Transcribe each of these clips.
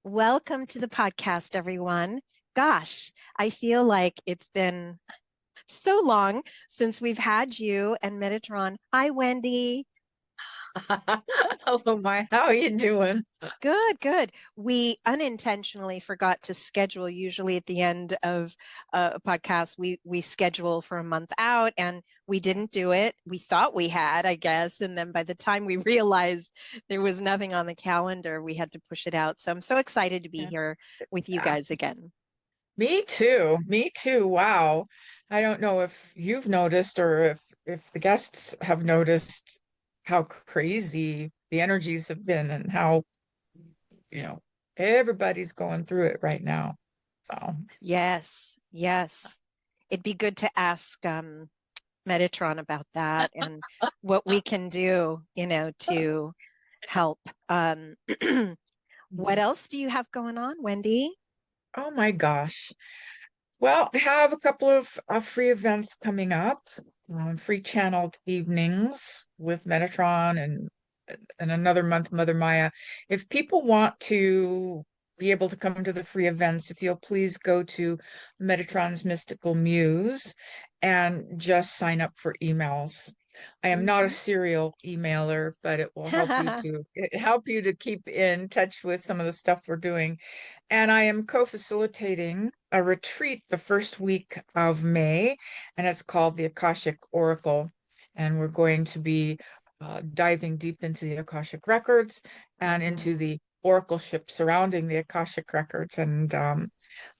Welcome to the podcast, everyone. Gosh, I feel like it's been so long since we've had you and Metatron. Hi, Wendy. Hello, Maya. How are you doing? Good, good. We unintentionally forgot to schedule. Usually at the end of a podcast, we schedule for a month out, and we didn't do it. We thought we had, I guess, and then by the time we realized there was nothing on the calendar, we had to push it out. So I'm so excited to be here with you Yeah, guys again. me too. Me too. Wow. I don't know if you've noticed or if the guests have noticed how crazy the energies have been and how, you know, everybody's going through it right now. So, Yes, yes. It'd be good to ask Metatron about that and what we can do, to help. What else do you have going on, Wendy? oh my gosh. Well, I have a couple of free events coming up, free channeled evenings with Metatron and another month, Mother Maya. If people want to be able to come to the free events, if you'll please go to Metatron's Mystical Muse and just sign up for emails. I am not a Mhm. serial emailer, but it will help you to keep in touch with some of the stuff we're doing. And I am co-facilitating a retreat the first week of May, and it's called the Akashic Oracle. And we're going to be diving deep into the Akashic records and Mhm. into the oracleship surrounding the Akashic records. And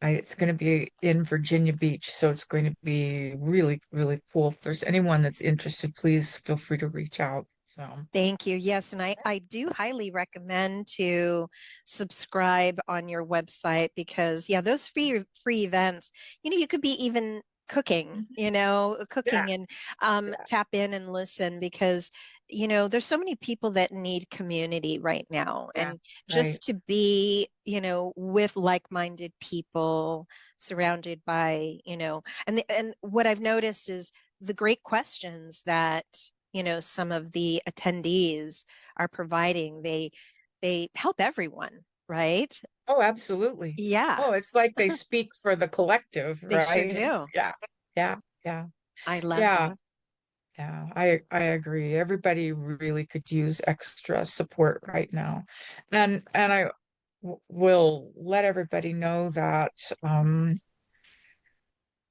it's going to be in Virginia Beach, so it's going to be really, really cool. If there's anyone that's interested, please feel free to reach out. So, Thank you. Yes, and I do highly recommend to subscribe on your website because yeah, those free events, you could be even cooking, mhm. Yeah, cooking and yeah, tap in and listen because there's so many people that need community right now yeah, and right. just to be, with like-minded people surrounded by, and what I've noticed is the great questions that some of the attendees are providing, they help everyone, right? Oh, absolutely. Yeah, Oh, it's like they speak for the collective, they sure right? do. Yeah, yeah, yeah, I love yeah, that. yeah. I agree. Everybody really could use extra support right now. And will let everybody know that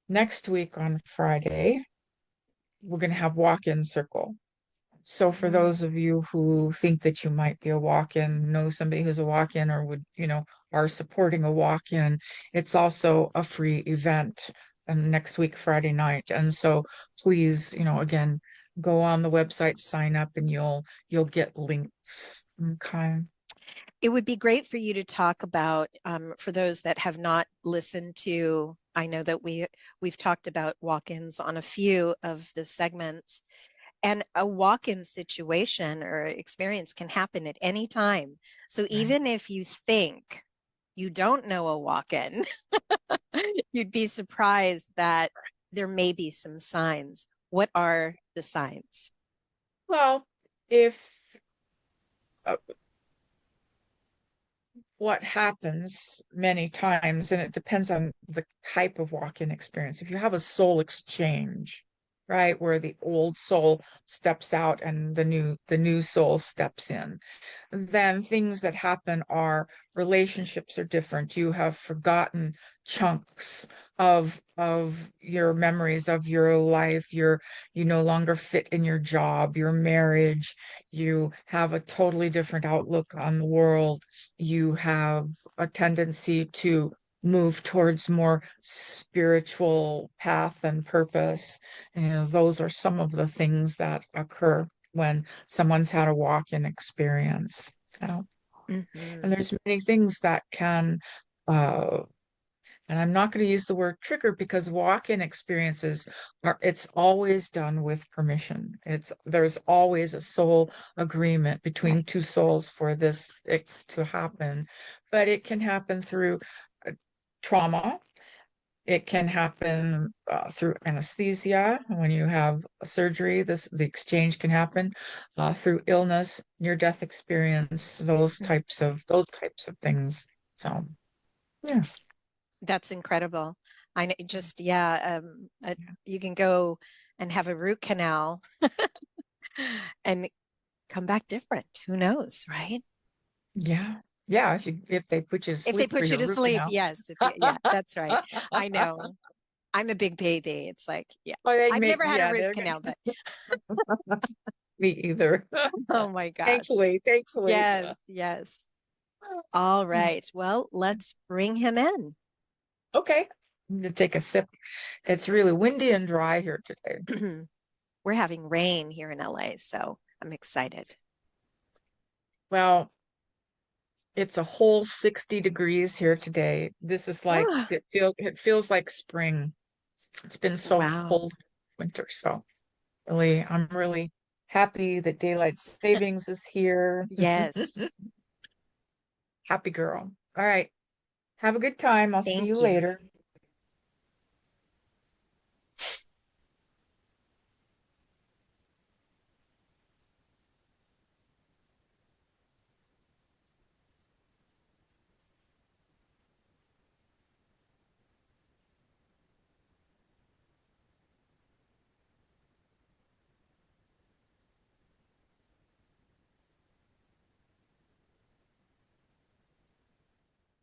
next week on Friday, we're going to have walk-in circle. So for Mm. those of you who think that you might be a walk-in, know somebody who's a walk-in or are supporting a walk-in, it's also a free event next week, Friday night. And so please, again, go on the website, sign up, and you'll get links. Okay. It would be great for you to talk about, for those that have not listened to, I know that we've talked about walk-ins on a few of the segments. And a walk-in situation or experience can happen at any time. So Right. even if you think you don't know a walk-in, you'd be surprised that there may be some signs. What are the signs? Well, if what happens many times, and it depends on the type of walk-in experience. If you have a soul exchange, right, where the old soul steps out and the new soul steps in, then things that happen are relationships are different. You have forgotten chunks of your memories of your life. You no longer fit in your job, your marriage. You have a totally different outlook on the world. You have a tendency to move towards more spiritual path and purpose. Those are some of the things that occur when someone's had a walk-in experience. So, and Hmm. there's many things that can, uh, and I'm not going to use the word trigger because walk-in experiences it's always done with permission. There's always a soul agreement between Right. two souls for it to happen, but it can happen through uh, trauma. It can happen through anesthesia when you have a surgery. The exchange can happen through illness, near-death experience, those Mhm. types of things. So, yes. That's incredible. I know, just, yeah, you can go and have a root canal and come back different. Who knows, right? Yeah. Yeah, if they put you to If they sleep for put you your to root sleep, canal. yes. Yeah, that's right. I know. I'm a big baby. It's like, yeah. Oh, they I've make never had a root they're canal, but me either. oh my gosh. Thankfully. Yes, yes. All right. Well, let's bring him in. Okay. I'm gonna take a sip. It's really windy and dry here today. We're having rain here in LA, so I'm excited. Well, it's a whole 60 degrees here today. This is like Oh, it feels like spring. It's been so wow. cold winter, so I'm really happy that daylight savings is here. Yes. Happy girl. All right. Have a good time. I'll see you Thank you. later.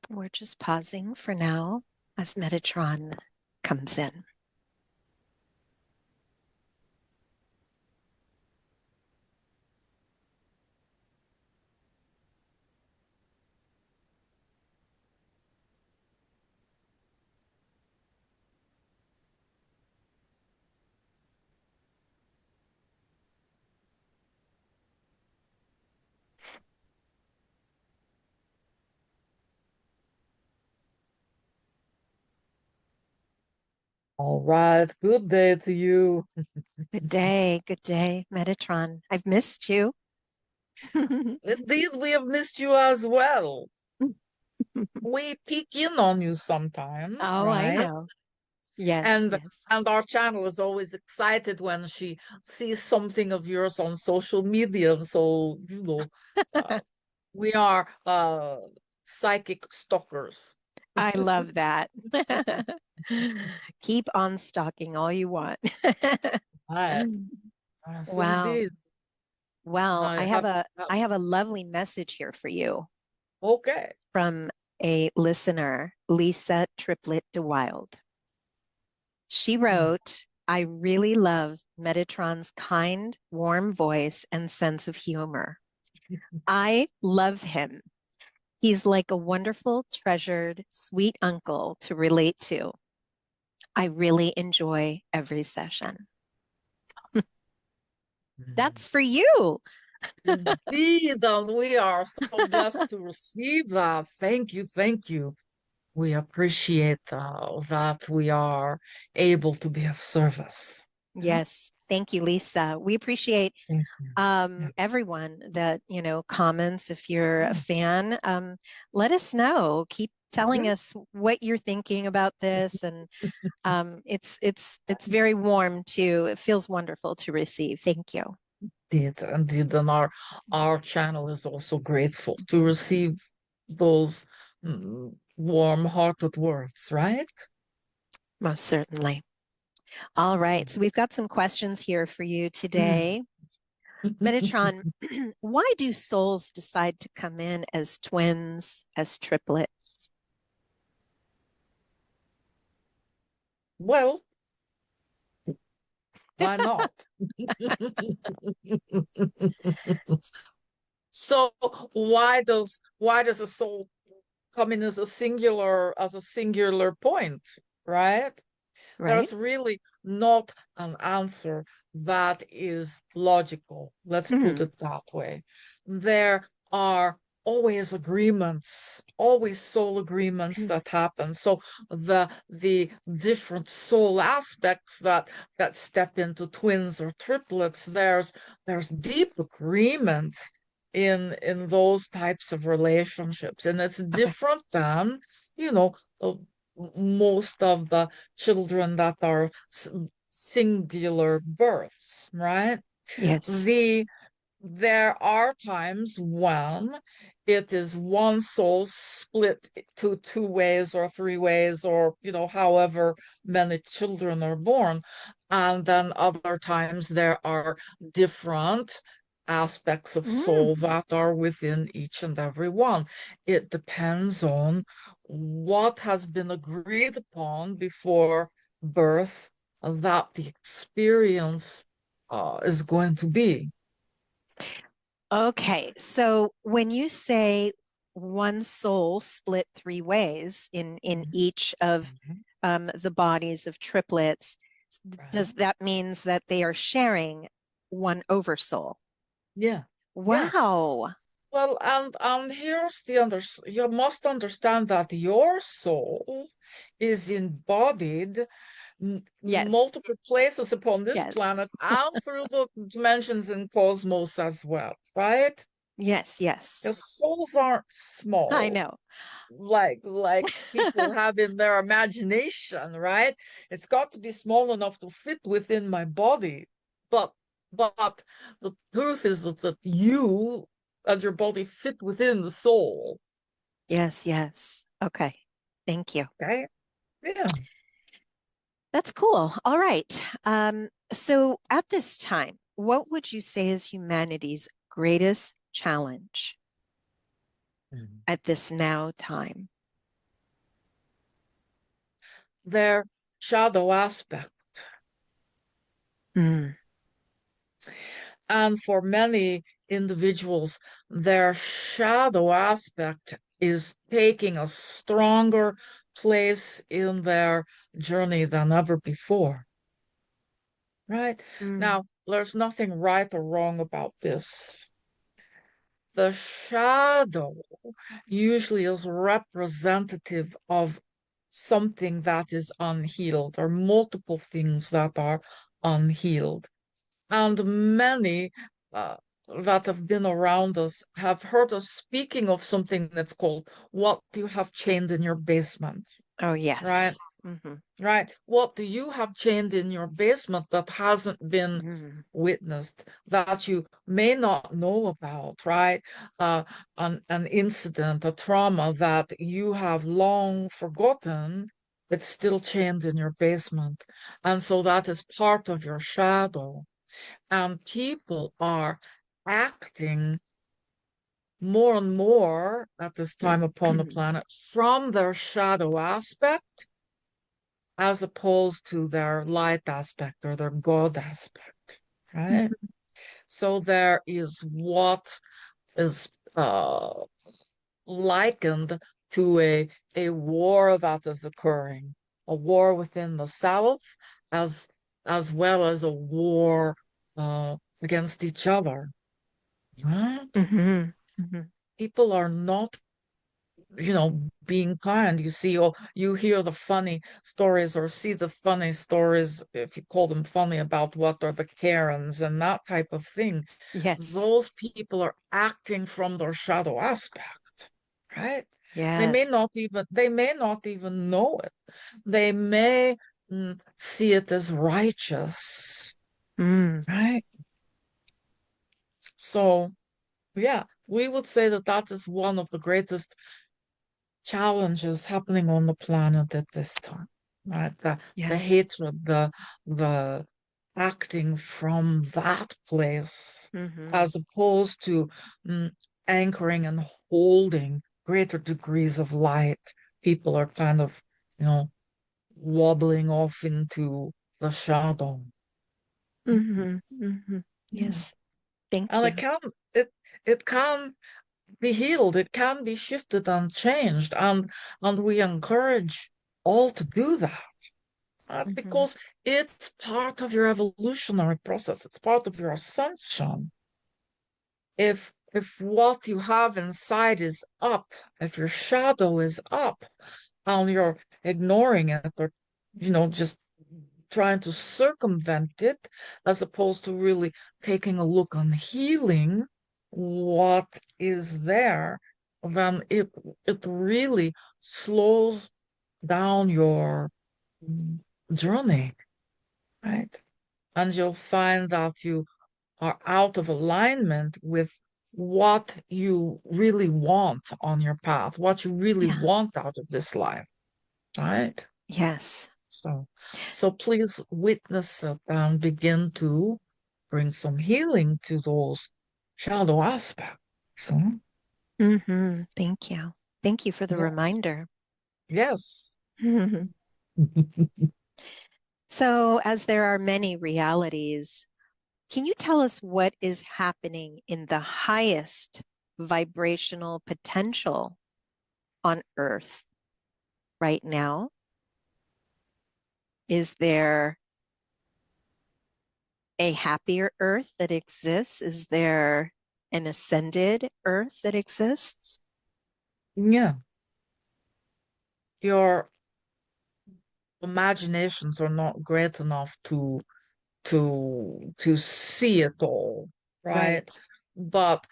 We're just pausing for now as Metatron comes in. All right. Good day to you. Good day, Metatron. I've missed you. Indeed, we have missed you as well. We peek in on you sometimes, Oh, I right? know. Yes, And yes. and our channel is always excited when she sees something of yours on social media. So, uh, we are psychic stalkers. I love that. Keep on stalking all you want. Right. Yes, Wow. indeed. Well, I have, I have a lovely message here for you okay. from a listener, Lisa Triplet DeWild. She Hmm. wrote, I really love Metatron's kind, warm voice and sense of humor. I love him. He's like a wonderful, treasured, sweet uncle to relate to. I really enjoy every session. That's for you. Indeed, and we are so blessed to receive that. Thank you, thank you. We appreciate that we are able to be of service. Yeah, Yes. Thank you, Lisa. We appreciate thank you. Yeah. everyone that, comments. If you're a Mm. fan, let us know. Keep telling Mhm. us what you're thinking about this. And it's very warm too. It feels wonderful to receive. Thank you. Indeed, and our channel is also grateful to receive those warm-hearted words, right? Most certainly. All right. So we've got some questions here for you Mm. today. Metatron, why do souls decide to come in as twins, as triplets? Well, why not? So why does a soul come in as a singular point, right? Right? There's really not an answer that is logical. Let's put Mhm. it that way. There are always soul agreements that happen. So the different soul aspects that step into twins or triplets, there's deep agreement in those types of relationships. And it's Okay. different than, you know, most of the children that are singular births, right? Yes. There are times when it is one soul split to 2 ways or 3 ways, or however many children are born. And then other times there are different aspects of soul that are within each and every one. It depends on what has been agreed upon before birth that the experience is going to be. Okay, so when you say one soul split 3 ways in each of the bodies of triplets, does that means that they are sharing one oversoul? Yeah. Wow. Well, and here's you must understand that your soul is embodied Yes. multiple places upon this Yes. planet and through the dimensions in cosmos as well, right? Yes. Yes. Because souls aren't I small, know. like people have in their imagination, right? It's got to be small enough to fit within my body. But but the truth is that you and your body fit within the soul. Yes. Yes. Okay. Thank you. Okay? Yeah. That's cool. All right. So at this time, what would you say is humanity's greatest challenge at this now time? Their shadow aspect. Mm. And for many individuals, their shadow aspect is taking a stronger place in their journey than ever before. Right? Mm. Now, there's nothing right or wrong about this. The shadow usually is representative of something that is unhealed or multiple things that are unhealed. And many that have been around us have heard us speaking of something that's called what you have chained in your basement, Oh, right? yes. Mm-hmm. Right. What do you have chained in your basement that hasn't been Mm. witnessed, that you may not know about, right? An incident, a trauma that you have long forgotten, it's still chained in your basement. And so that is part of your shadow. And people are acting more and more at this time upon the planet from their shadow aspect as opposed to their light aspect or their God aspect, right? So there is what is likened to a war that is occurring, a war within the South, as as well as a war against each other. Right? Mm-hmm. Mm-hmm. People are not, being kind. You see, or you hear the funny stories or see the funny stories, if you call them funny, about what are the Karens and that type of thing. Yes. Those people are acting from their shadow aspect, right? Yes. They may not even know it. They may see it as righteous, Mm. right? So, yeah, we would say that that is one of the greatest challenges happening on the planet at this time. Right? The Yes. hatred, the acting from that place, Mm-hmm. as opposed to mm, anchoring and holding greater degrees of light. People are kind of, you know, wobbling off into the shadow. Mm-hmm. Mm-hmm. Yeah. Yes. Thank And you. it can be healed, it can be shifted and changed, and we encourage all to do that, Mm-hmm. because it's part of your evolutionary process, it's part of your ascension. If what you have inside is up, if your shadow is up and you're ignoring it, or just trying to circumvent it, as opposed to really taking a look on healing what is there, then it really slows down your journey, right? And you'll find that you are out of alignment with what you really want on your path, what you really Yeah. want out of this life, right? Yes. So please witness it and begin to bring some healing to those shadow aspects. Huh? Thank you. Thank you for the Yes. reminder. Yes. So, as there are many realities, can you tell us what is happening in the highest vibrational potential on Earth right now? Is there a happier Earth that exists? Is there an ascended Earth that exists? Yeah. Your imaginations are not great enough to see it all, right? Right. But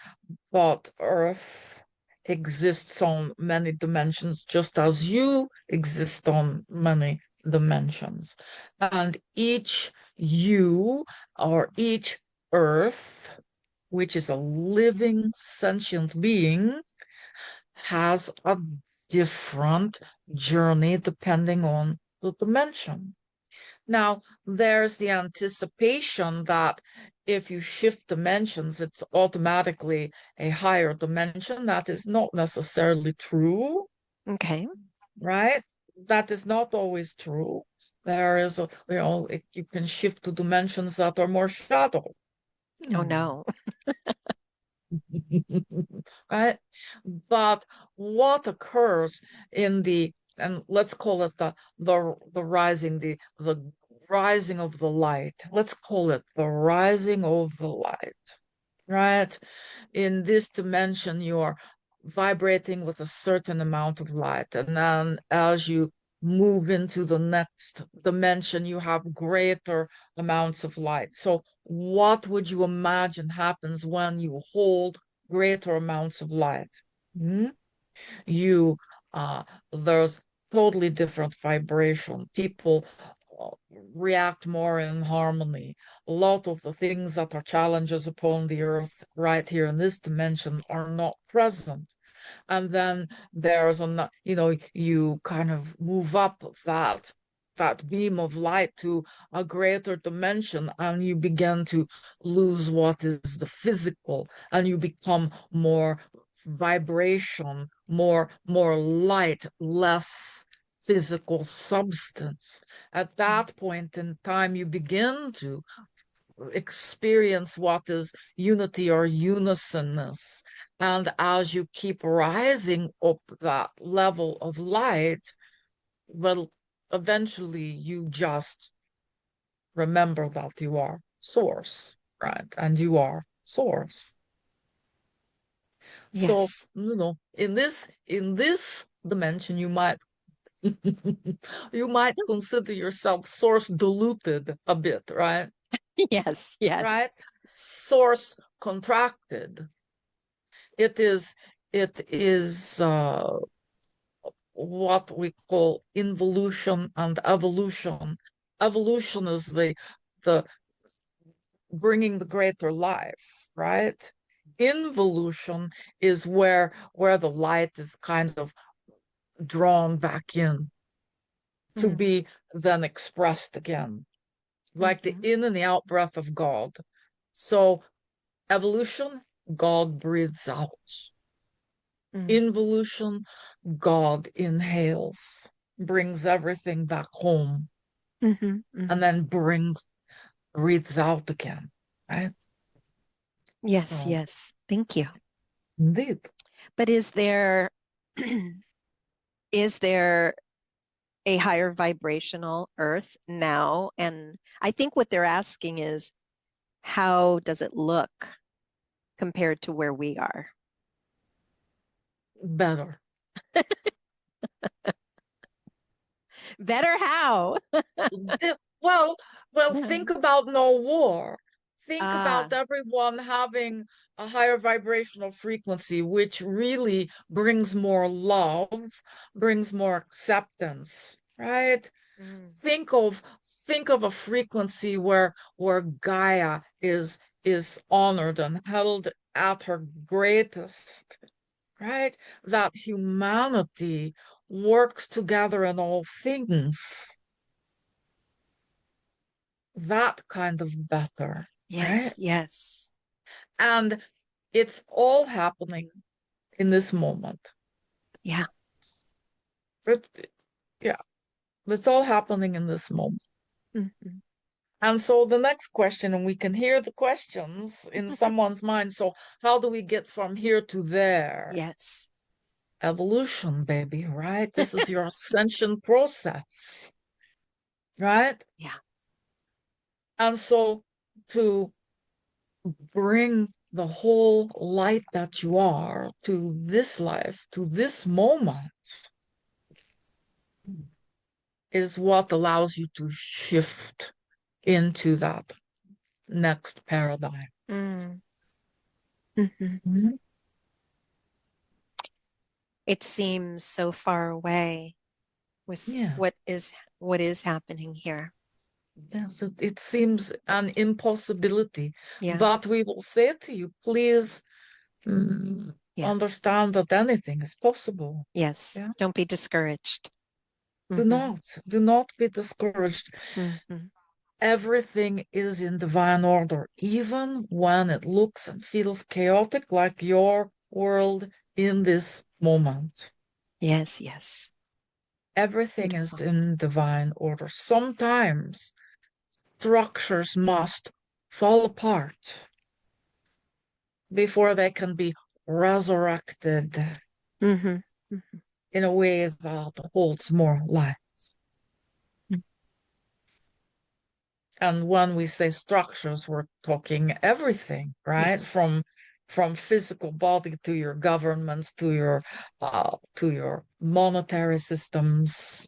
but Earth exists on many dimensions, just as you exist on many dimensions. And each you or each Earth, which is a living sentient being, has a different journey depending on the dimension. Now, there's the anticipation that if you shift dimensions, it's automatically a higher dimension. That is not necessarily true, Okay. right? That is not always true. There is you can shift to dimensions that are more shadow. Oh Hmm. no. Right? But what occurs in the, and let's call it the rising, the rising of the light. Let's call it the rising of the light, right? In this dimension, you are vibrating with a certain amount of light. And then as you move into the next dimension, you have greater amounts of light. So, what would you imagine happens when you hold greater amounts of light? Hmm? You, there's totally different vibration. People uh, react more in harmony. A lot of the things that are challenges upon the earth right here in this dimension are not present. And then there's you kind of move up that beam of light to a greater dimension, and you begin to lose what is the physical, and you become more vibration, more light, less physical substance. At that point in time, you begin to experience what is unity or unisonness. And as you keep rising up that level of light, well, eventually you just remember that you are source, right? And you are source. So, Yes. in this dimension, you might consider yourself source diluted a bit, right? Yes. Right? Yes. Source contracted. It is what we call involution and evolution. Evolution is the bringing the greater life, right? Involution is where the light is kind of drawn back in to Mm. be then expressed again, like the Hmm. in and the out breath of God. So evolution, God breathes out. Mm. Involution, God inhales, brings everything back home, Hmm. and Hmm. then breathes out again. Right? Yes. So, Yes. Thank you. indeed. But is there a higher vibrational Earth now? And I think what they're asking is, how does it look compared to where we are? Better. Better how? Well, think about no war. Think Ah, about everyone having a higher vibrational frequency, which really brings more love, brings more acceptance, right? mm, think of think of a frequency where Gaia is honored and held at her greatest, right? That humanity works together in all things. That kind of better, Yes, right? yes. And it's all happening in this moment. Yeah. But yeah, it's all happening in this moment. Mm-hmm. And so the next question, and we can hear the questions in someone's mind. So how do we get from here to there? Yes. Evolution, baby, right? This is your ascension process, right? Yeah. And so to bring the whole light that you are to this life, to this moment, is what allows you to shift into that next paradigm. Mm. Mm-hmm. Mhm. It seems so far away with Yeah. what is happening here. Yes, it seems an impossibility, Yeah. but we will say to you, please Yeah. understand that anything is possible. Yes. Yeah. Don't be discouraged. Do Mm-hmm. not be discouraged. Mm-hmm. Everything is in divine order, even when it looks and feels chaotic, like your world in this moment. Yes, yes. Everything is Beautiful. in divine order. Sometimes structures must fall apart before they can be resurrected Mm-hmm. Mm-hmm. in a way that holds more life. And when we say structures, we're talking everything, right? Yes. From physical body to your governments to your monetary systems,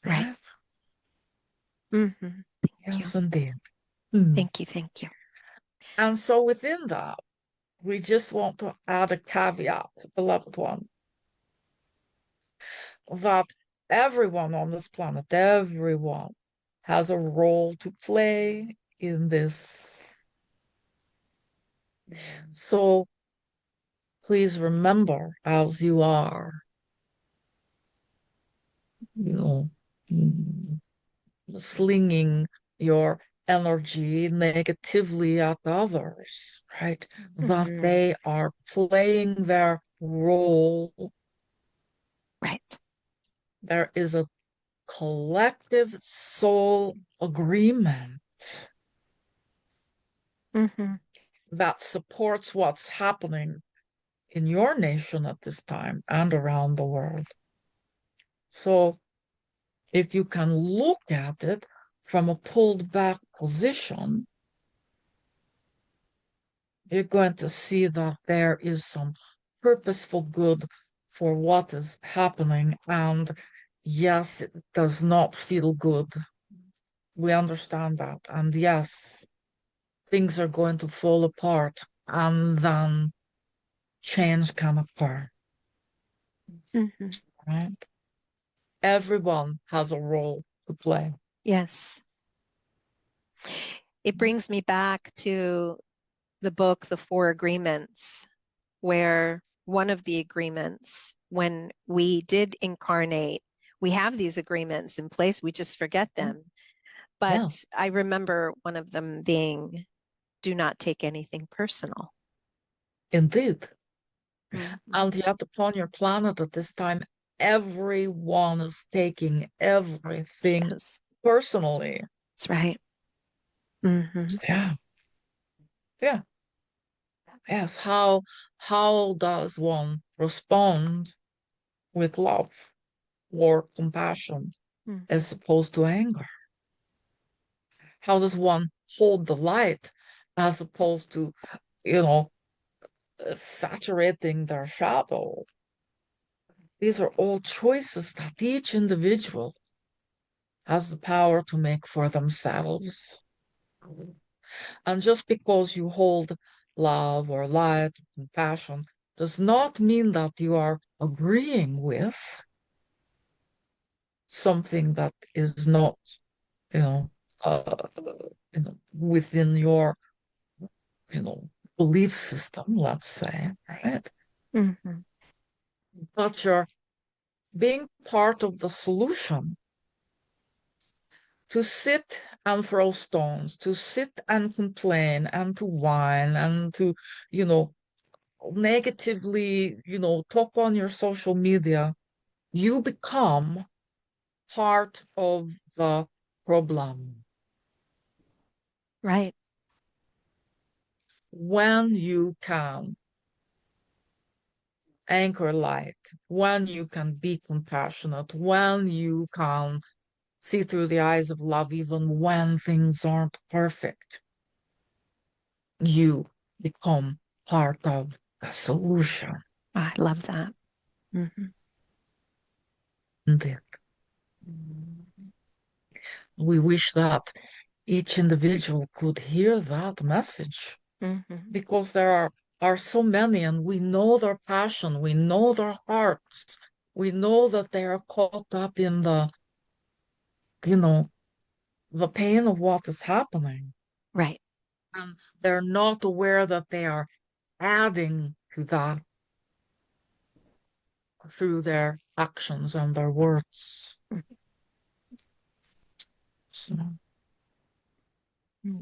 Right. right? Mm-hmm. Thank you. Yes, indeed. Hmm. Thank you. Thank you. And so within that, we just want to add a caveat, beloved one, that everyone on this planet, everyone has a role to play in this. So please remember, as you are, you know, mm, slinging your energy negatively at others, right? That Mm-hmm. they are playing their role. Right. There is a collective soul agreement Mm-hmm. that supports what's happening in your nation at this time and around the world. So if you can look at it from a pulled back position, you're going to see that there is some purposeful good for what is happening. And yes, it does not feel good. We understand that. And yes, things are going to fall apart and then change can occur, Mm-hmm. right? Everyone has a role to play. Yes. It brings me back to the book, The Four Agreements, where one of the agreements, when we did incarnate, we have these agreements in place, we just forget them. Yeah, But I remember one of them being, do not take anything personal. indeed. Mhm. And yet, upon your planet at this time, everyone is taking everything Yes, personally. that's right. Hmm. Yeah, yeah. Yes. How does one respond with love or compassion Hmm. as opposed to anger? How does one hold the light as opposed to, you know, saturating their shadow? These are all choices that each individual has the power to make for themselves. And just because you hold love or light or compassion does not mean that you are agreeing with something that is not, you know, uh, within your, you know, belief system, let's say, right? Mm-hmm. But you're being part of the solution. To sit and throw stones, to sit and complain and to whine and to, you know, negatively, talk on your social media, you become part of the problem. Right. When you can anchor light, when you can be compassionate, when you can see through the eyes of love, even when things aren't perfect, you become part of the solution. I love that. Mm-hmm. Indeed. We wish that each individual could hear that message Mm-hmm. because there are so many, and we know their passion, we know their hearts, we know that they are caught up in you know, the pain of what is happening. Right. And they're not aware that they are adding to that through their actions and their words. So,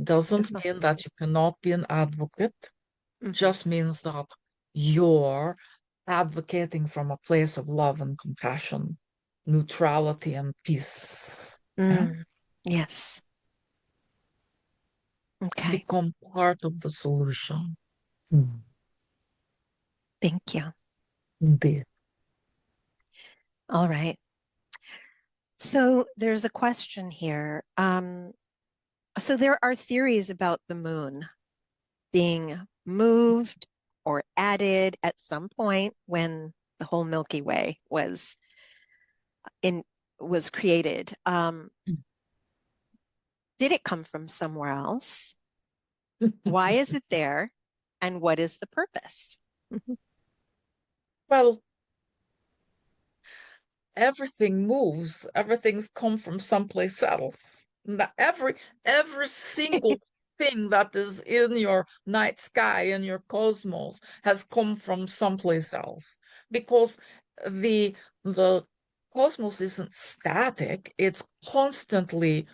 doesn't Beautiful. mean that you cannot be an advocate, Mm-hmm. just means that you're advocating from a place of love and compassion, neutrality and peace. Yeah? Yes. Okay. Become part of the solution. Mm. Thank you. Indeed. All right. So there's a question here. So there are theories about the moon being moved or added at some point when the whole Milky Way in was created. Did it come from somewhere else? Why is it there? And what is the purpose? Well, everything moves, everything's come from someplace else. Every single thing that is in your night sky, in your cosmos, has come from someplace else. Because the cosmos isn't static, it's constantly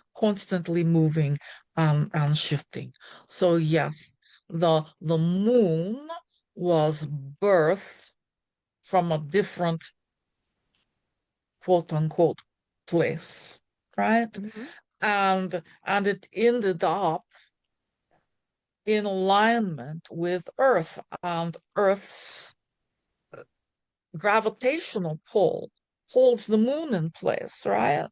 moving and shifting. So yes, the moon was birthed from a different quote unquote place, right? Mm-hmm. And it ended up in alignment with Earth, and Earth's gravitational pull holds the moon in place, right?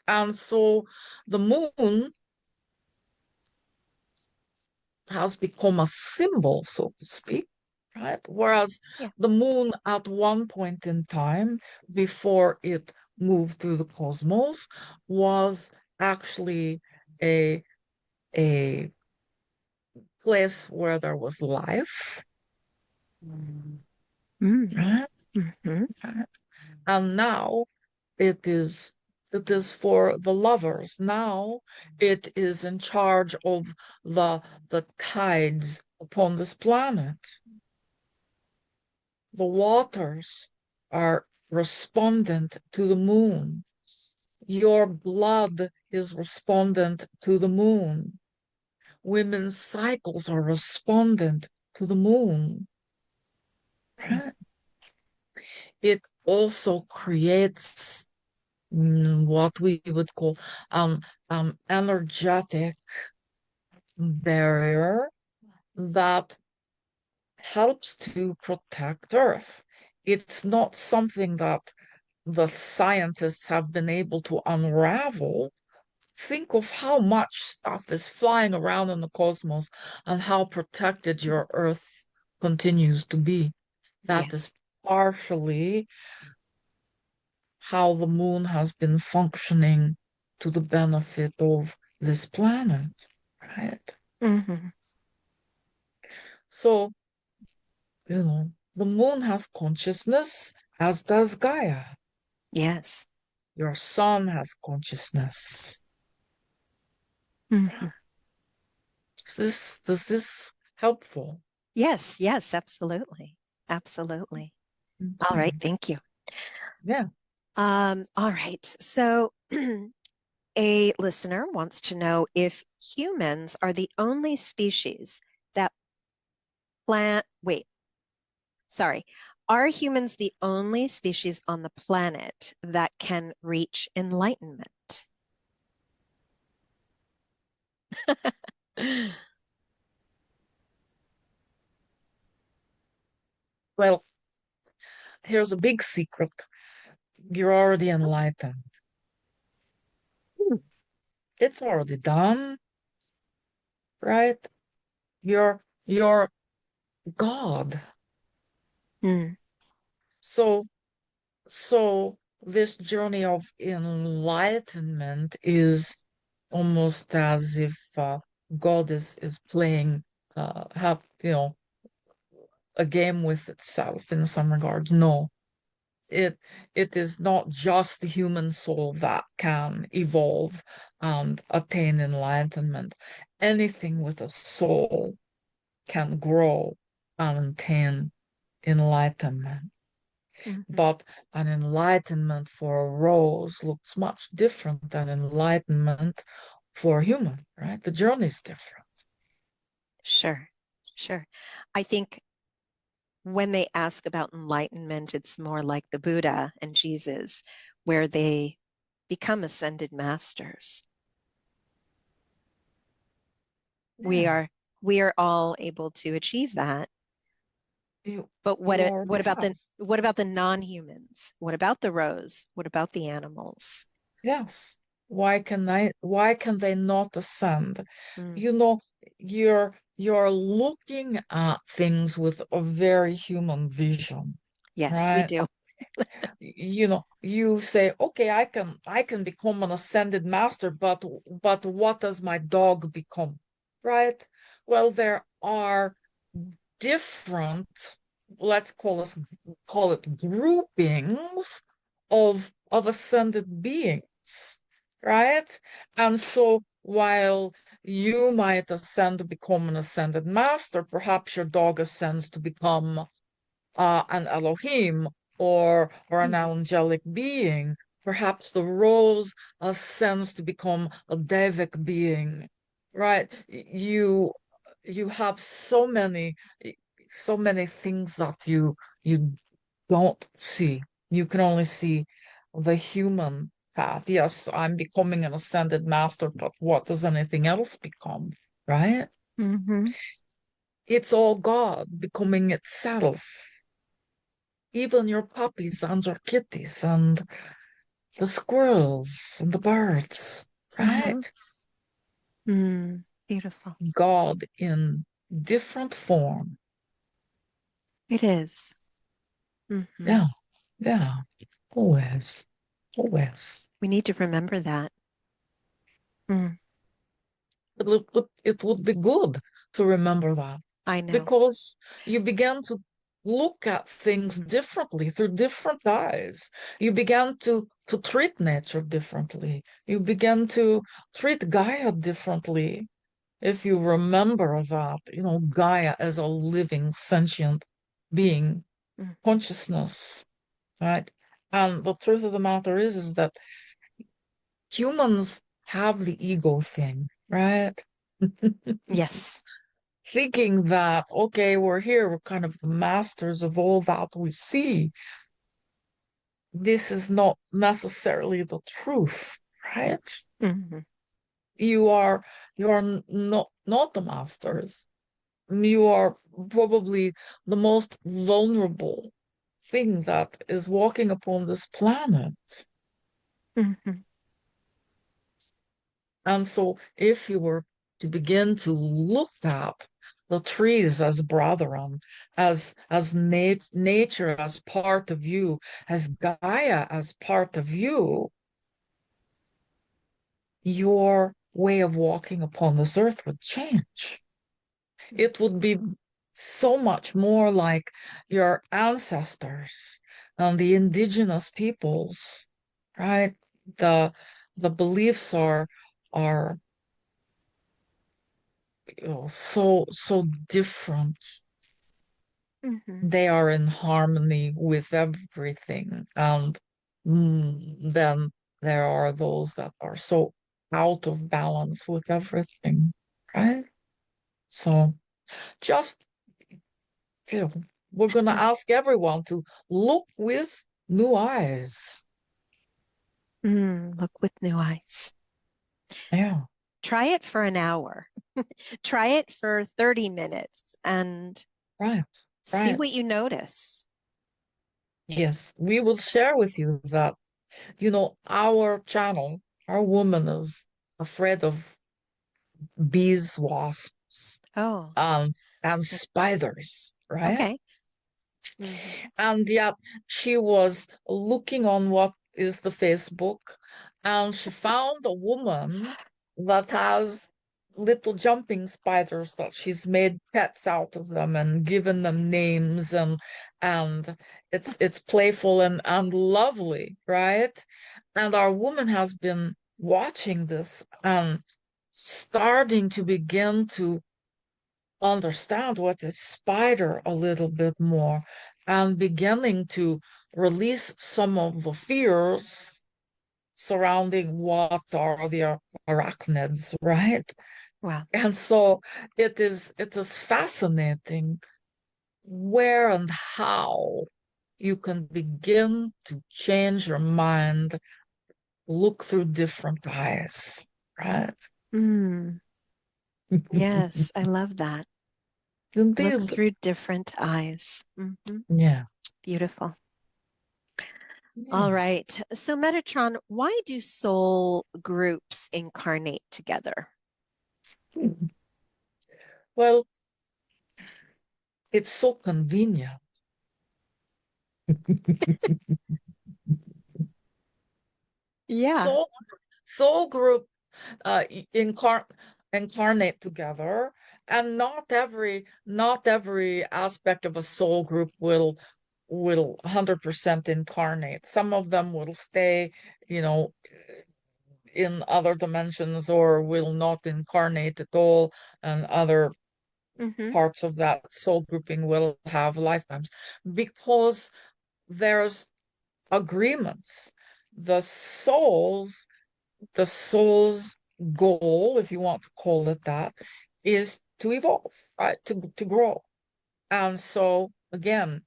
And so the moon has become a symbol, so to speak, right? Whereas Yeah. the moon at one point in time, before it moved through the cosmos, was actually a a place where there was life, Mm-hmm. right? Mm-hmm. And now it is it is for the lovers. Now it is in charge of the tides upon this planet. The waters are respondent to the moon. Your blood is respondent to the moon. Women's cycles are respondent to the moon. It also creates what we would call energetic barrier that helps to protect Earth. It's not something that the scientists have been able to unravel. Think of how much stuff is flying around in the cosmos and how protected your Earth continues to be. That is Yes. partially how the moon has been functioning to the benefit of this planet, right? Mm-hmm. So, the moon has consciousness, as does Gaia. Yes. Your sun has consciousness. Mm-hmm. Is this helpful? Yes, yes, absolutely. Absolutely. All right, Okay. thank you. Yeah. All right. So a listener wants to know if humans are the only species that wait, sorry. Are humans the only species on the planet that can reach enlightenment? Well, here's a big secret. You're already enlightened. It's already done, right? You're God. Mm, So so this journey of enlightenment is almost as if God is playing have a game with itself in some regards. No, it it is not just the human soul that can evolve and attain enlightenment. Anything with a soul can grow and attain enlightenment. mhm. But an enlightenment for a rose looks much different than enlightenment for a human, right? The journey is different. Sure, sure. I think when they ask about enlightenment, it's more like the Buddha and Jesus, where they become ascended masters. We Yeah, are we are all able to achieve that. you But you already have. what about the non-humans? What about the rose? What about the animals? Yes. Why can they not ascend? Mm, You know, you're looking at things with a very human vision, yes, we right? do. You say, okay, I can become an ascended master, but what does my dog become? Right? Well, there are different, let's call it groupings of ascended beings, right? And so while you might ascend to become an ascended master, perhaps your dog ascends to become an Elohim or an Mhm, angelic being. Perhaps the rose ascends to become a Devic being, right? You have so many things that you don't see. You can only see the human path. Yes, I'm becoming an ascended master, but what does anything else become, right? mhm, It's all God becoming itself. Even your puppies and your kitties and the squirrels and the birds, uh-huh. right? Beautiful. God in different form. It is. Hmm. Yeah, yeah, always, always. We need to remember that. Mm, It would be good to remember that I know. because you began to look at things differently through different eyes. You began to treat nature differently. You began to treat Gaia differently. If you remember that, Gaia as a living, sentient being, Mm, consciousness, right? And the truth of the matter is that humans have the ego thing, right? yes. Thinking that, okay, we're here, we're kind of the masters of all that we see. This is not necessarily the truth, right? Hmm. You are not the masters. You are probably the most vulnerable thing that is walking upon this planet. Hmm. And so, if you were to begin to look at the trees as brethren, as nature as part of you, as Gaia as part of you, your way of walking upon this earth would change. It would be so much more like your ancestors and the indigenous peoples, right? The the beliefs are so different. Mm-hmm. They are in harmony with everything. And then there are those that are so out of balance with everything, right? So just, you know, we're going to ask everyone to look with new eyes. Look with new eyes. Yeah, Try it for an hour. Try it for 30 minutes and right, see right. what you notice. Yes, we will share with you that, our channel, our woman is afraid of bees, wasps, Oh, and spiders, right? okay. Mm-hmm. And yeah, she was looking on what is the Facebook, and she found a woman that has little jumping spiders that she's made pets out of them and given them names, and it's playful and lovely, right? And our woman has been watching this and starting to begin to understand what is spider a little bit more and beginning to release some of the fears surrounding what are the arachnids, right? Wow. And so it is fascinating where and how you can begin to change your mind, look through different eyes, right? Mm, yes, I love that. Look Indeed. through different eyes. Yeah. Beautiful. All Yeah. right. So, Metatron, why do soul groups incarnate together? Well, it's so convenient. Yeah. So soul group uh incar incarnate together, and not every aspect of a soul group will 100% incarnate. Some of them will stay, you know, in other dimensions or will not incarnate at all, and other Mm-hmm. parts of that soul grouping will have lifetimes because there's agreements. The souls, the soul's goal, if you want to call it that, is to evolve, right? To grow. And so again,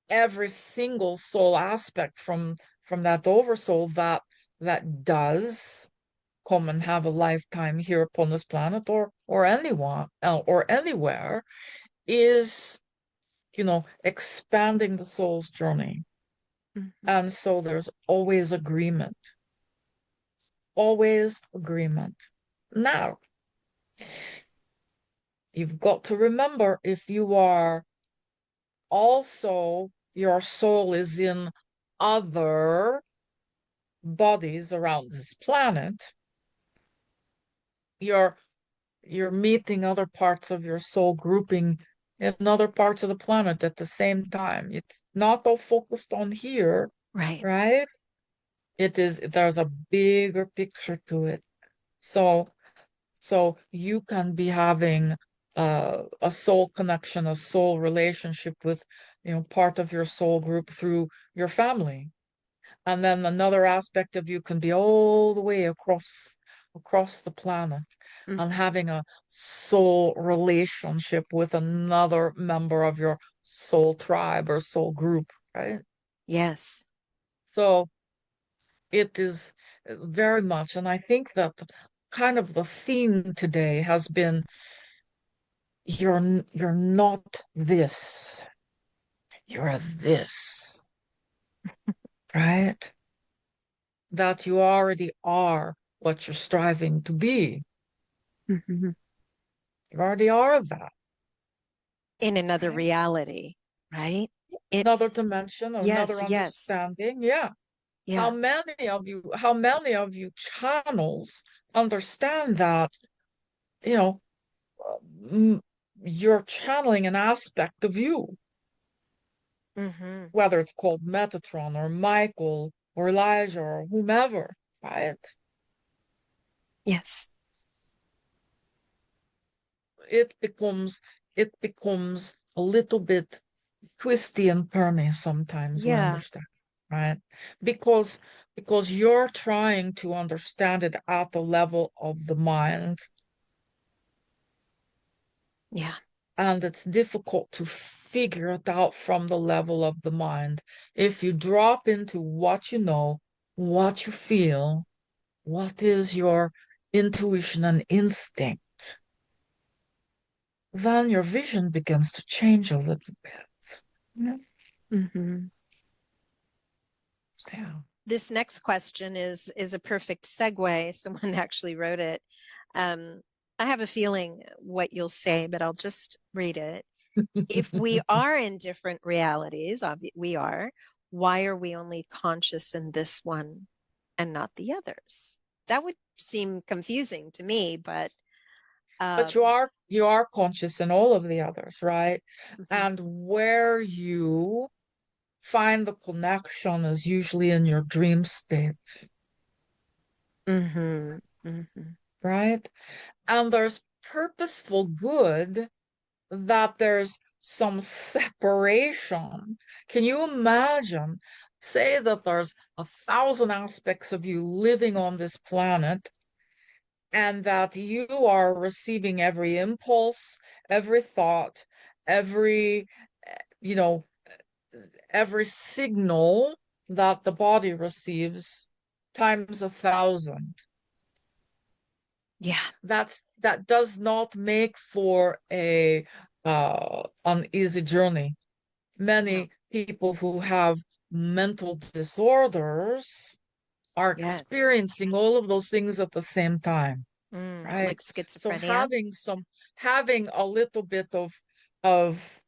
every single soul aspect from that oversoul that does come and have a lifetime here upon this planet or anyone or anywhere is, expanding the soul's journey. Mm-hmm. And so there's always agreement. Now, you've got to remember, if you are also, your soul is in other bodies around this planet, you're you're meeting other parts of your soul grouping in other parts of the planet at the same time. It's not all focused on here, Right. right? There's a bigger picture to it. So you can be having a soul connection, a soul relationship with, part of your soul group through your family. And then another aspect of you can be all the way across the planet and Mm-hmm. having a soul relationship with another member of your soul tribe or soul group, right? Yes. So it is very much, and I think that kind of the theme today has been you're not this, you're this, right? That you already are what you're striving to be. Mm-hmm. You already are that, In another right? reality, right? It, Another dimension, yes, another yes. understanding. Yeah. How Yeah. many of you, how many of you channels understand that, you know, you're channeling an aspect of you, Mm-hmm. whether it's called Metatron or Michael or Elijah or whomever, right? Yes. it becomes a little bit twisty and turny sometimes, we Yeah. understand, right? Because you're trying to understand it at the level of the mind, Yeah. and it's difficult to figure it out from the level of the mind. If you drop into what you know, what you feel, what is your intuition and instinct, then your vision begins to change a little bit. Yeah. Mm-hmm. Yeah. This next question is a perfect segue. Someone actually wrote it. I have a feeling what you'll say, but I'll just read it. If we are in different realities, we are, why are we only conscious in this one and not the others? That would seem confusing to me, but But um, you are conscious in all of the others, right? mhm, And where you find the connection is usually in your dream state, mhm, mhm. right? And there's purposeful good that there's some separation. Can you imagine? Say that there's 1,000 aspects of you living on this planet, and that you are receiving every impulse, every thought, every, you know, every signal that the body receives times 1,000. Yeah, That does not make for a an easy journey. no, Many people who have mental disorders are yes. experiencing all of those things at the same time, Like right? So schizophrenia. having a little bit of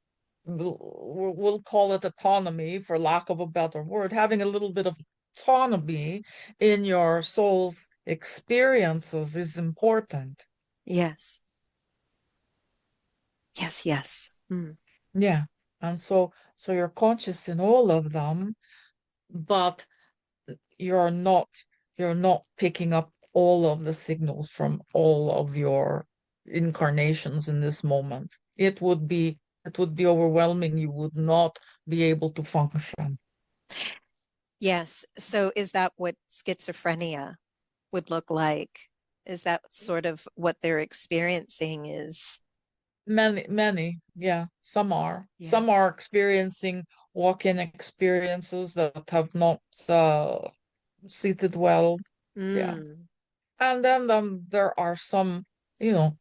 we'll call it autonomy for lack of a better word, having a little bit of autonomy in your soul's experiences is important. Yes, yes, yes. Mm. Yeah. And so you're conscious in all of them, but you're not you're not picking up all of the signals from all of your incarnations in this moment. It would be overwhelming. You would not be able to function. Yes. So is that what schizophrenia would look like? Is that sort of what they're experiencing is, Many, yeah, some are. yeah. Some are experiencing walk-in experiences that have not seated well. Yeah. Mm, And then there are some, you know,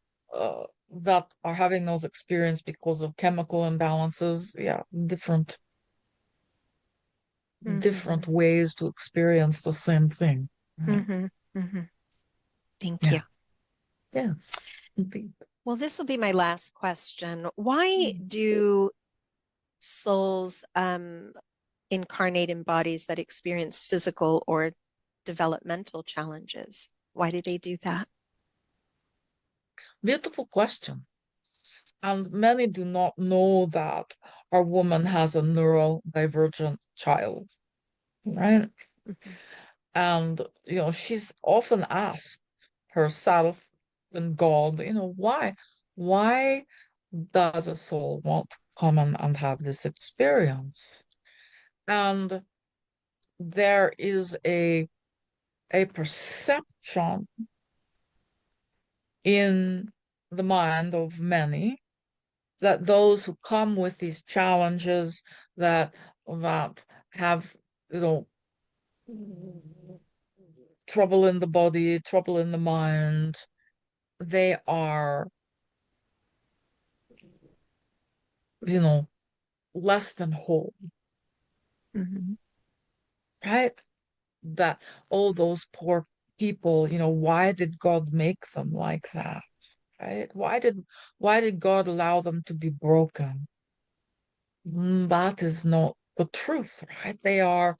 that are having those experiences because of chemical imbalances. Yeah, mm-hmm, different ways to experience the same thing. Right. mm-hmm, mm-hmm. Thank you. Yeah. Yes. Indeed. Well, this will be my last question. Why do souls incarnate in bodies that experience physical or developmental challenges? Why do they do that? Beautiful question. And many do not know that our woman has a neurodivergent child, right? Mhm. And, she's often asked herself and God, why? Why does a soul want to come and have this experience? And there is a perception in the mind of many that those who come with these challenges that have, you know, trouble in the body, trouble in the mind, they are, you know, less than whole, Mhm. right? That all those poor people, why did God make them like that? Right? Why did God allow them to be broken? That is not the truth, right? They are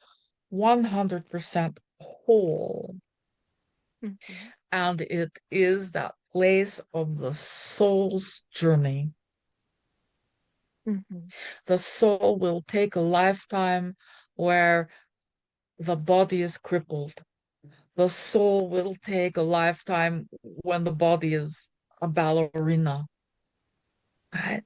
100% whole. Mhm. And it is that place of the soul's journey. Mhm. The soul will take a lifetime where the body is crippled. The soul will take a lifetime when the body is a ballerina. right?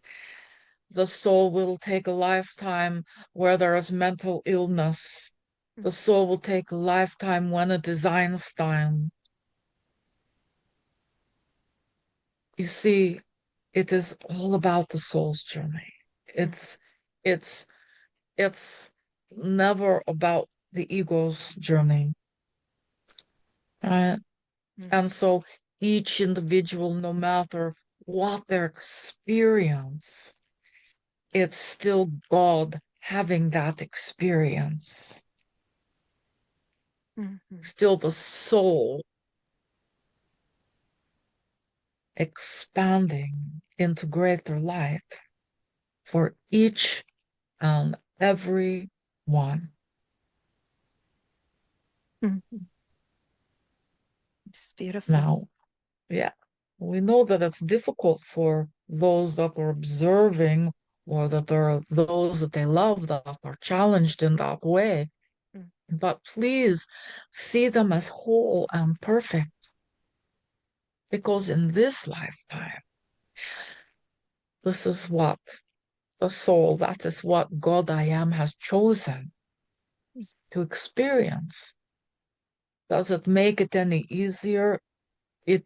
The soul will take a lifetime where there is mental illness. The soul will take a lifetime when it is Einstein. You see, it is all about the soul's journey. It's it's it's never about the ego's journey. Right? And so each individual, no matter what their experience, it's still God having that experience. Still the soul expanding into greater light for each and every one. It's beautiful. Now, yeah, we know that it's difficult for those that are observing or that there are those that they love that are challenged in that way. But please see them as whole and perfect. Because in this lifetime, this is what the soul, that is what God I am has chosen to experience. Does it make it any easier? It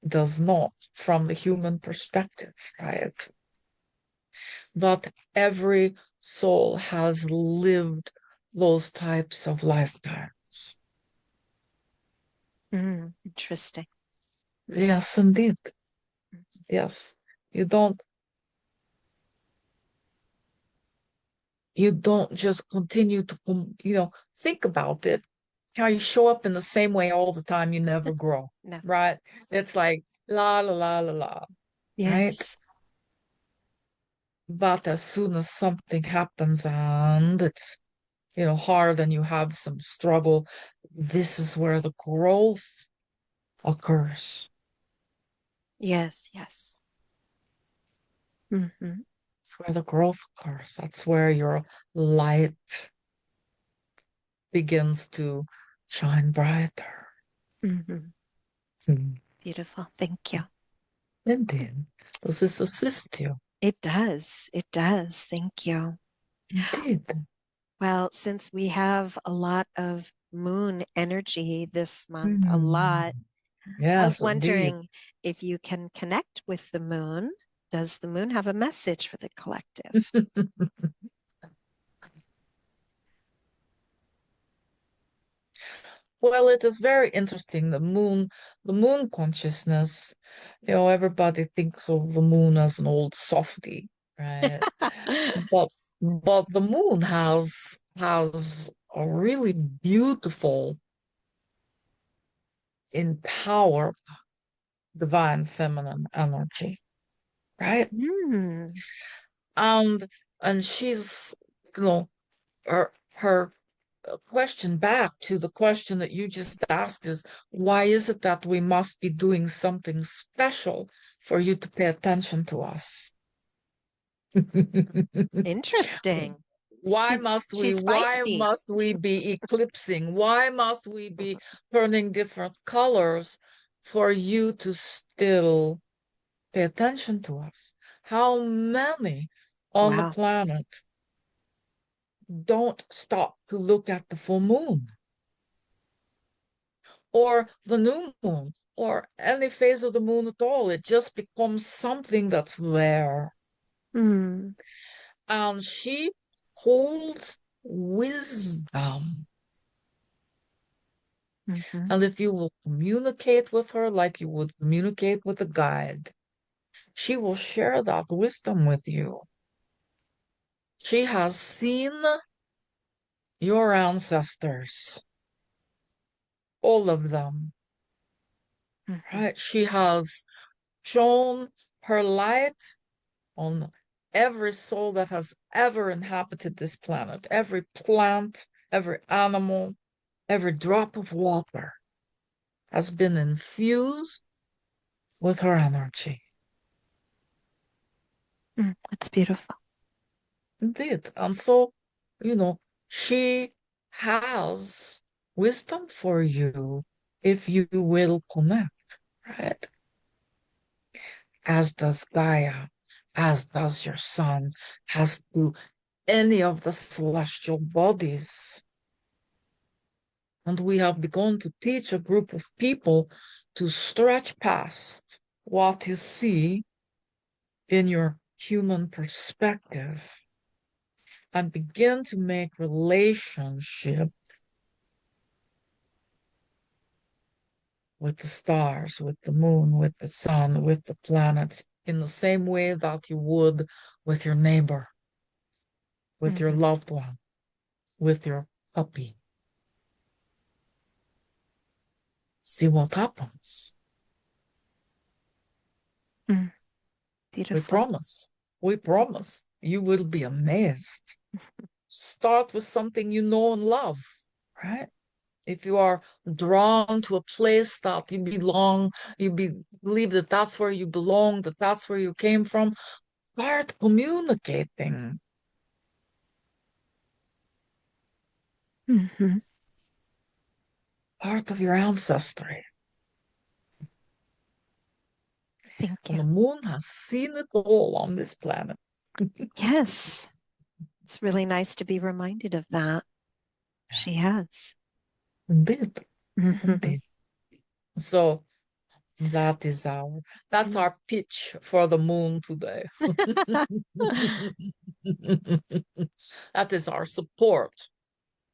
does not from the human perspective, right? But every soul has lived those types of lifetimes. Interesting. Yes, indeed. Yes. You don't just continue to, think about it. How you show up in the same way all the time, you never grow, No. right? It's like la, la, la, la, la, right? Yes. But as soon as something happens and it's, hard and you have some struggle, this is where the growth occurs. Yes, yes. That's where the growth occurs. That's where your light begins to shine brighter. Beautiful. Thank you. Indeed. Does this assist you? It does. It does. Thank you. Indeed. Well, since we have a lot of moon energy this month, a lot, I was Yes, indeed. wondering if you can connect with the moon. Does the moon have a message for the collective? Well, it is very interesting. The moon consciousness, everybody thinks of the moon as an old softie, right? But the moon has a really beautiful, empowered divine feminine energy, right? And she's, her question back to the question that you just asked is, why is it that we must be doing something special for you to pay attention to us? Interesting. Why She's feisty. must we be eclipsing? Why must we be turning different colors for you to still pay attention to us? How many on the Wow. planet don't stop to look at the full moon or the new moon or any phase of the moon at all? It just becomes something that's there. And she holds wisdom. And if you will communicate with her like you would communicate with a guide, she will share that wisdom with you. She has seen your ancestors, all of them, right? She has shown her light on every soul that has ever inhabited this planet, every plant, every animal, every drop of water has been infused with her energy. That's beautiful. Indeed. And so, she has wisdom for you if you will connect, right? As does Gaia, as does your sun, as do any of the celestial bodies. And we have begun to teach a group of people to stretch past what you see in your human perspective and begin to make relationship with the stars, with the moon, with the sun, with the planets, in the same way that you would with your neighbor, with your loved one, with your puppy. See what happens. Beautiful. We promise. We promise. You will be amazed. Start with something you know and love, right? If you are drawn to a place that you belong, believe that that's where you belong, that that's where you came from, start communicating. Part of your ancestry. Thank you. And the moon has seen it all on this planet. Yes. It's really nice to be reminded of that. She has. Indeed. Indeed. So that's our pitch for the moon today. That is our support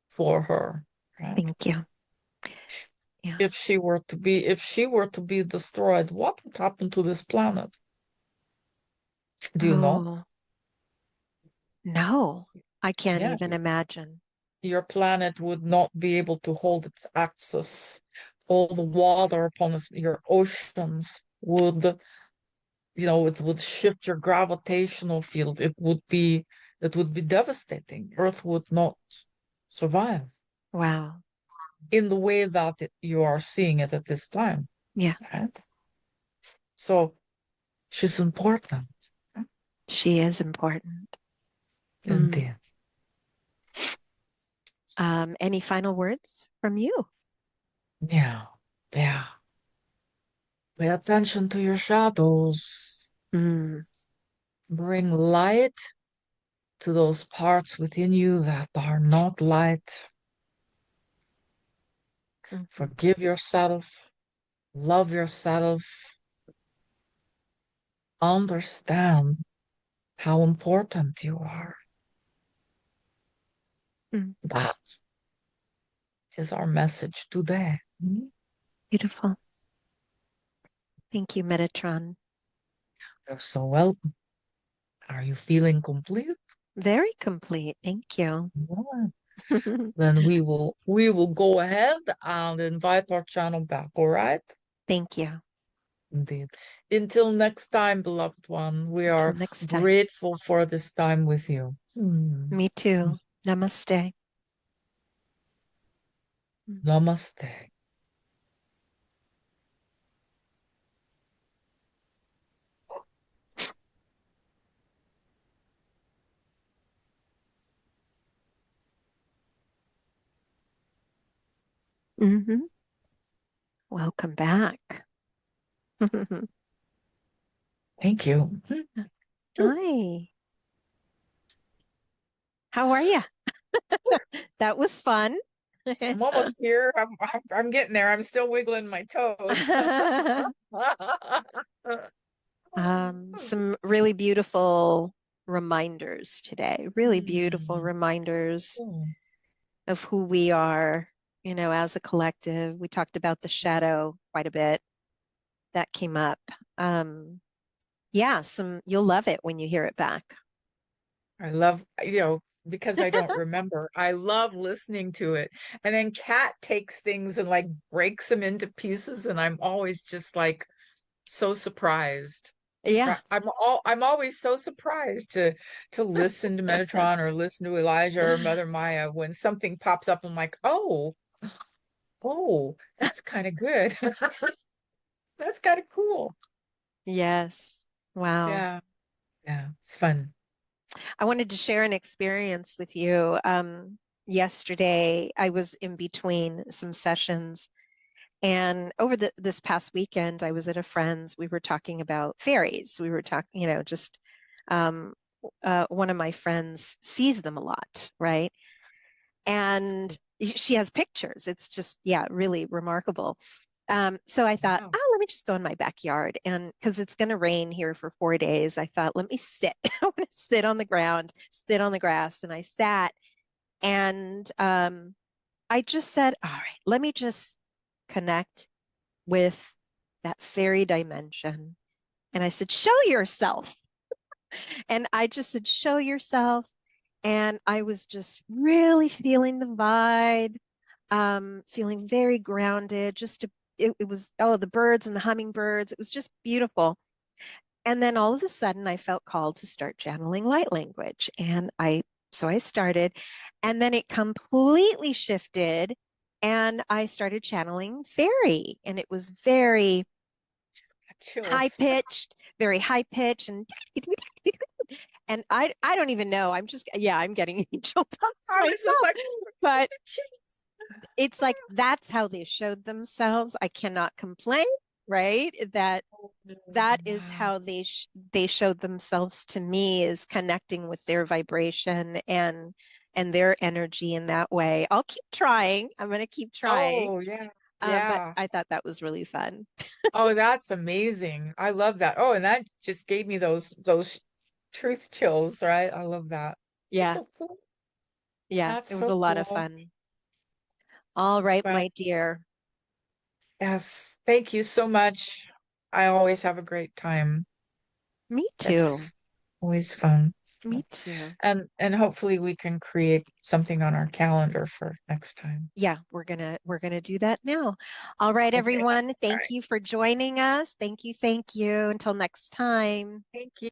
for her. Right? Thank you. Yeah. If she were to be destroyed, what would happen to this planet? Do you know? No, I can't even imagine. Your planet would not be able to hold its axis. All the water upon your oceans would, it would shift your gravitational field. It would be devastating. Earth would not survive. Wow. In the way that you are seeing it at this time. Yeah. Right? So she's important. She is important. Indeed. Any final words from you? Yeah. Pay attention to your shadows. Bring light to those parts within you that are not light. Forgive yourself. Love yourself. Understand how important you are. That is our message today. Beautiful. Thank you, Metatron. You're so welcome. Are you feeling complete? Very complete. Thank you. Then we will go ahead and invite our channel back, all right? Thank you. Indeed. Until next time, beloved one, we are grateful for this time with you. Me too. Namaste. Namaste. Welcome back. Thank you. Hi. How are you? That was fun. I'm almost here. I'm getting there. I'm still wiggling my toes. Some really beautiful reminders today. Really beautiful reminders of who we are, as a collective. We talked about the shadow quite a bit. That came up. Yeah, you'll love it when you hear it back. I love, because I don't remember. I love listening to it. And then Kat takes things and like breaks them into pieces, and I'm always just like so surprised. Yeah. I'm always so surprised to listen to Metatron or listen to Elijah or Mother Maya when something pops up. I'm like, oh, that's kind of good. That's kind of cool. Yes. Wow. Yeah, it's fun. I wanted to share an experience with you. Yesterday, I was in between some sessions, and over this past weekend, I was at a friend's. We were talking about fairies. We were talking, just one of my friends sees them a lot, right? And she has pictures. It's just, yeah, really remarkable. So I thought, Wow. oh, let me just go in my backyard. And because it's going to rain here for 4 days, I thought, let me sit. I want to sit on the ground, sit on the grass. And I sat and I just said, all right, let me just connect with that fairy dimension. And I said, show yourself. And I just said, show yourself. And I was just really feeling the vibe, feeling very grounded. It was, oh, the birds and the hummingbirds. It was just beautiful. And then all of a sudden, I felt called to start channeling light language. So I started, and then it completely shifted. And I started channeling fairy, and it was Just got chills. very high pitched, and I don't even know. I'm just yeah, I'm getting angel bumps I was just myself. like, But the chills. it's like that's how they showed themselves. I cannot complain, right? Oh, That is wow. how they showed themselves to me, is connecting with their vibration and their energy in that way. I'll keep trying. I'm going to keep trying. Oh, yeah. But Yeah. I thought that was really fun. Oh, that's amazing. I love that. Oh, and that just gave me those truth chills, right? I love that. That's Yeah, so cool. yeah, That's it was so a lot of cool. fun. All right, Well, my dear. yes, thank you so much. I always have a great time. Me too. It's always fun. Me too. And hopefully we can create something on our calendar for next time. Yeah, we're gonna do that now. All right, Okay. everyone. All Thank right. you for joining us. Thank you, thank you. Until next time. Thank you.